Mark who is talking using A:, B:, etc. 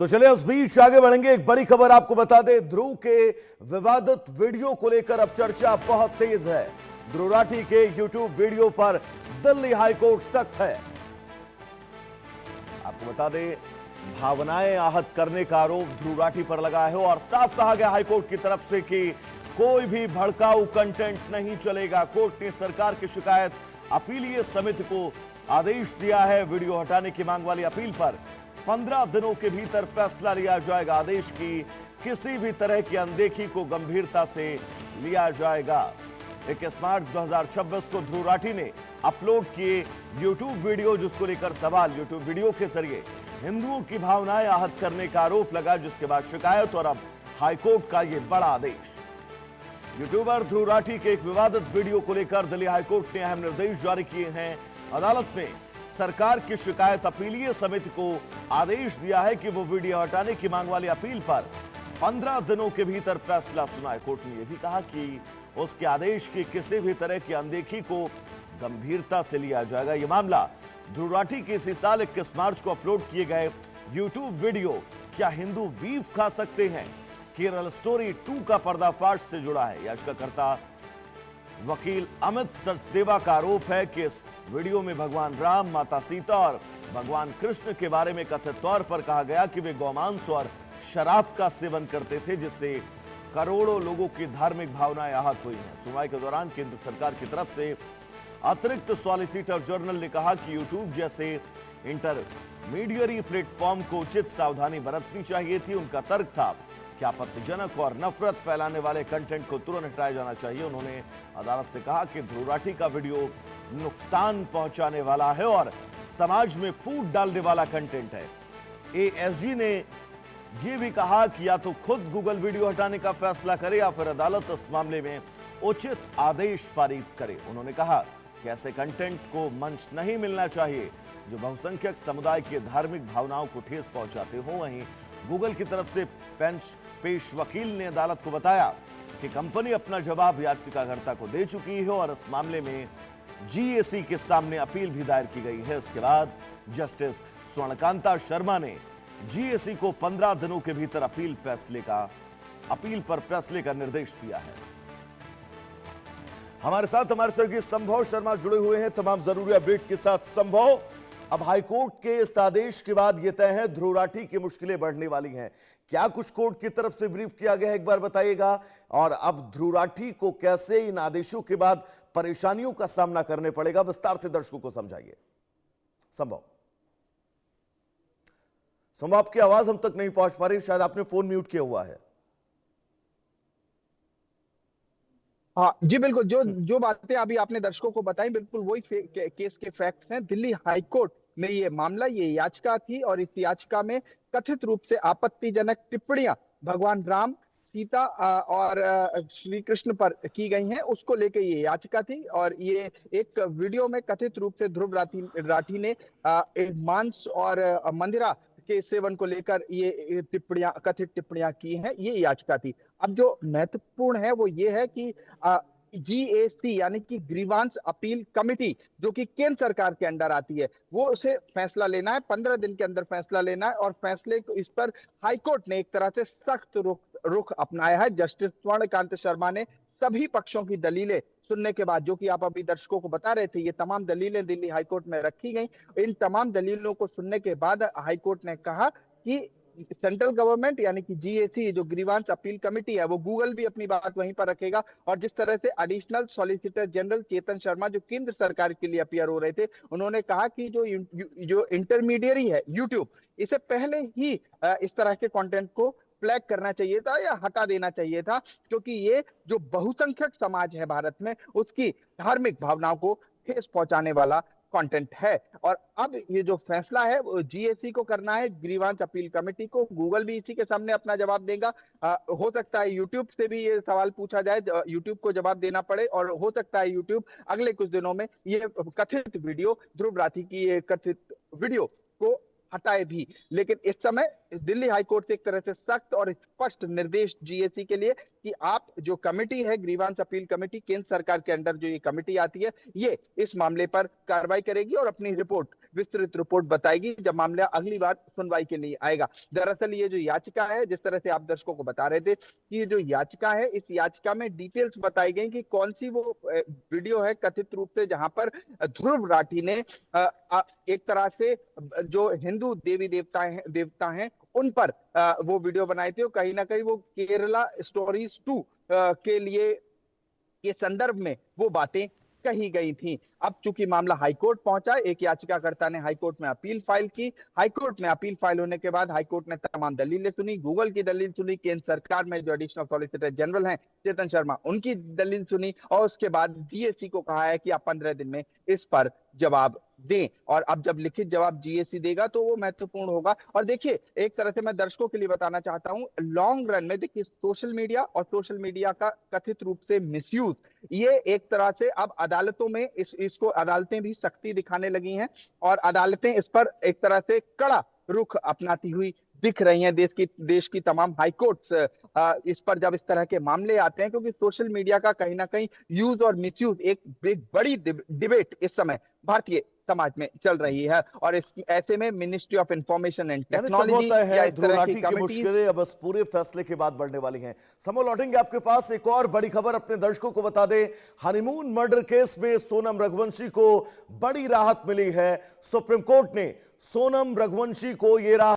A: तो चले उस बीच आगे बढ़ेंगे। एक बड़ी खबर आपको बता दें, ध्रुव के विवादित वीडियो को लेकर अब चर्चा बहुत तेज है। ध्रुव राठी के यूट्यूब वीडियो पर दिल्ली हाईकोर्ट सख्त है। आपको बता दें, भावनाएं आहत करने का आरोप ध्रुव राठी पर लगा है और साफ कहा गया हाईकोर्ट की तरफ से कि कोई भी भड़काऊ कंटेंट नहीं चलेगा। कोर्ट ने सरकार की शिकायत अपीलीय समिति को आदेश दिया है। वीडियो हटाने की मांग वाली अपील पर 15 दिनों के भीतर फैसला लिया जाएगा। आदेश की किसी भी तरह की अनदेखी को गंभीरता से लिया जाएगा। 21 मार्च 2026 को ध्रुव राठी ने अपलोड किए यूट्यूब वीडियो, जिसको लेकर सवाल। यूट्यूब वीडियो के जरिए हिंदुओं की भावनाएं आहत करने का आरोप लगा, जिसके बाद शिकायत और अब हाईकोर्ट का यह बड़ा आदेश। यूट्यूबर ध्रुव राठी के एक विवादित वीडियो को लेकर दिल्ली हाईकोर्ट ने अहम निर्देश जारी किए हैं। अदालत ने सरकार की शिकायत अपीलीय समिति को आदेश दिया है कि वो वीडियो हटाने की मांग वाली अपील पर 15 दिनों के भीतर फैसला सुनाए। कोर्ट ने यह भी कहा कि उसके आदेश की किसी भी तरह की अनदेखी को गंभीरता से लिया जाएगा। यह मामला ध्रुव राठी के इसी साल 21 मार्च को अपलोड किए गए यूट्यूब वीडियो क्या हिंदू बीफ खा सकते हैं, केरल स्टोरी 2 का पर्दाफाश से जुड़ा है। याचिकाकर्ता वकील अमित सचदेवा का आरोप है कि इस वीडियो में भगवान राम, माता सीता और भगवान कृष्ण के बारे में कथित तौर पर कहा गया कि वे गौमांस और शराब का सेवन करते थे, जिससे करोड़ों लोगों की धार्मिक भावनाएं आहत हुई हैं। सुनवाई के दौरान केंद्र सरकार की तरफ से अतिरिक्त सॉलिसिटर जनरल ने कहा कि यूट्यूब जैसे इंटरमीडियरी प्लेटफॉर्म को उचित सावधानी बरतनी चाहिए थी। उनका तर्क था कि आपत्तिजनक और नफरत फैलाने वाले कंटेंट को तुरंत हटाया जाना चाहिए। उन्होंने अदालत से कहा कि ध्रुव राठी का वीडियो नुकसान पहुंचाने वाला है और समाज में फूट डालने वाला कंटेंट है। एएसजी ने यह भी कहा कि या तो खुद गूगल वीडियो हटाने का फैसला करे या फिर अदालत इस मामले में उचित आदेश पारित करे। उन्होंने कहा कि ऐसे कंटेंट को मंच नहीं मिलना चाहिए जो बहुसंख्यक समुदाय की धार्मिक भावनाओं को ठेस पहुंचाते हो। वहीं गूगल की तरफ से पेश वकील ने अदालत को बताया कि कंपनी अपना जवाब याचिकाकर्ता को दे चुकी है और इस मामले में जीएसी के सामने अपील भी दायर की गई है। इसके बाद जस्टिस स्वर्णकांता शर्मा ने जीएसी को 15 दिनों के भीतर अपील पर फैसले का निर्देश दिया है। हमारे साथ हमारे सहयोगी संभव शर्मा जुड़े हुए हैं तमाम जरूरी अपडेट्स के साथ। संभव, अब हाईकोर्ट के इस आदेश के बाद यह तय है ध्रुव राठी की मुश्किलें बढ़ने वाली हैं। क्या कुछ कोर्ट की तरफ से ब्रीफ किया गया है, एक बार बताइएगा। और अब ध्रुव राठी को कैसे इन आदेशों के बाद परेशानियों का सामना करने पड़ेगा, विस्तार से दर्शकों को समझाइए। संभव, आपकी आवाज हम तक नहीं पहुंच पा रही, शायद आपने फोन म्यूट किया हुआ है।
B: हाँ जी, बिल्कुल। जो बातें अभी आपने दर्शकों को बताई, बिल्कुल वही केस के फैक्ट्स हैं। दिल्ली हाईकोर्ट में ये मामला, ये याचिका थी और इस याचिका में कथित रूप से आपत्तिजनक टिप्पणियां भगवान राम, सीता और श्री कृष्ण पर की गई हैं, उसको लेके ये याचिका थी। और ये एक वीडियो में कथित रूप से ध्रुव राठी ने मांस और मंदिरा के सेवन को लेकर ये कथित टिप्पणियां की हैं, ये याचिका थी। अब जो महत्वपूर्ण है वो ये है कि जीएसी यानी कि ग्रीवांस अपील कमेटी, जो कि केंद्र सरकार के अंडर आती है, वो उसे फैसला लेना है, 15 दिन के अंदर फैसला लेना है। और फैसले को इस पर हाईकोर्ट ने एक तरह से सख्त रुख अपनाया है। जस्टिस स्वर्णकांत शर्मा ने सभी पक्षों की दलीलें सुनने के बाद, जो कि आप अभी दर्शकों को बता रहे थे, ये तमाम दलीलें दिल्ली हाईकोर्ट में रखी गई। इन तमाम दलीलों को सुनने के बाद हाईकोर्ट ने कहा कि सेंट्रल गवर्नमेंट यानी कि जीएसी, जो ग्रीवांस अपील कमेटी है, वो गूगल भी अपनी बात वहीं पर रखेगा। और जिस तरह से additional solicitor general Chetan Sharma, जो केंद्र सरकार के लिए अपीयर हो रहे थे, उन्होंने कहा कि जो इंटरमीडियरी है यूट्यूब, इसे पहले ही इस तरह के कंटेंट को फ्लैग करना चाहिए था या हटा देना चाहिए था, क्योंकि ये जो बहुसंख्यक समाज है भारत में, उसकी धार्मिक भावनाओं को ठेस पहुंचाने वाला कंटेंट है। और अब ये जो फैसला है वो जीएसी को करना है, ग्रीवांस अपील कमेटी को। गूगल भी इसी के सामने अपना जवाब देगा। हो सकता है यूट्यूब से भी ये सवाल पूछा जाए, यूट्यूब को जवाब देना पड़े। और हो सकता है यूट्यूब अगले कुछ दिनों में ये कथित वीडियो, ध्रुव राठी की ये कथित वीडियो को हटाए भी। लेकिन इस समय दिल्ली हाईकोर्ट से एक तरह से सख्त और स्पष्ट निर्देश जीएसी के लिए कि आप जो कमेटी है, ग्रीवांस अपील कमेटी, केंद्र सरकार के अंडर जो ये कमेटी आती है, ये इस मामले पर कार्रवाई करेगी और अपनी रिपोर्ट विस्तृत रिपोर्ट बताएगी जब मामला अगली बार सुनवाई के लिए आएगा। दरअसल ये जो याचिका है, जिस तरह से आप दर्शकों को बता रहे थे कि ये जो याचिका है, इस याचिका में डिटेल्स बताई गई कि कौन सी वो वीडियो है कथित रूप से जहां पर ध्रुव राठी ने एक तरह से जो हिंदू देवता हैं उन पर वो वीडियो बनाए थे, और कहीं ना कहीं वो केरला स्टोरीज 2 के लिए के संदर्भ में वो बातें कही गई थी। अब चूंकि मामला हाईकोर्ट पहुंचा, एक याचिकाकर्ता ने हाईकोर्ट में अपील फाइल की। हाईकोर्ट में अपील फाइल होने के बाद हाईकोर्ट ने तमाम दलीलें सुनी, गूगल की दलील सुनी, केंद्र सरकार में जो एडिशनल सॉलिसिटर जनरल हैं चेतन शर्मा, उनकी दलील सुनी, और उसके बाद जीएससी को कहा है कि आप 15 दिन में इस पर जवाब दें। और अब जब लिखित जवाब जीएससी देगा तो वो महत्वपूर्ण होगा। और देखिए, एक तरह से मैं दर्शकों के लिए बताना चाहता हूं, लॉन्ग रन में देखिए सोशल मीडिया और सोशल मीडिया का कथित रूप से मिसयूज, ये एक तरह से अब अदालतों में इसको अदालतें भी सख्ती दिखाने लगी हैं, और अदालतें इस पर एक तरह से कड़ा रुख अपनाती हुई दिख रही हैं। देश की तमाम हाई कोर्ट्स इस पर जब इस तरह के मामले आते हैं, क्योंकि सोशल मीडिया का कहीं ना कहीं यूज और मिसयूज एक बड़ी डिबेट इस समय भारतीय समाज में चल रही है, और इस ऐसे में मिनिस्ट्री ऑफ इंफॉर्मेशन एंड
A: यानी
B: टेक्नोलॉजी
A: संभवतः
B: या
A: है
B: इस
A: ध्रुव
B: तरह की
A: राठी की
B: कमिटी।
A: मुश्किलें अब इस पूरे फैसले के बाद बढ़ने वाली हैं। समय लौटेंगे आपके पास। एक और बड़ी खबर अपने दर्शकों को बता दें, हनीमून मर्डर केस में सोनम रघुवंशी को बड़ी राहत मिली है। सुप्रीम कोर्ट ने सोनम रघुवंशी को यह राहत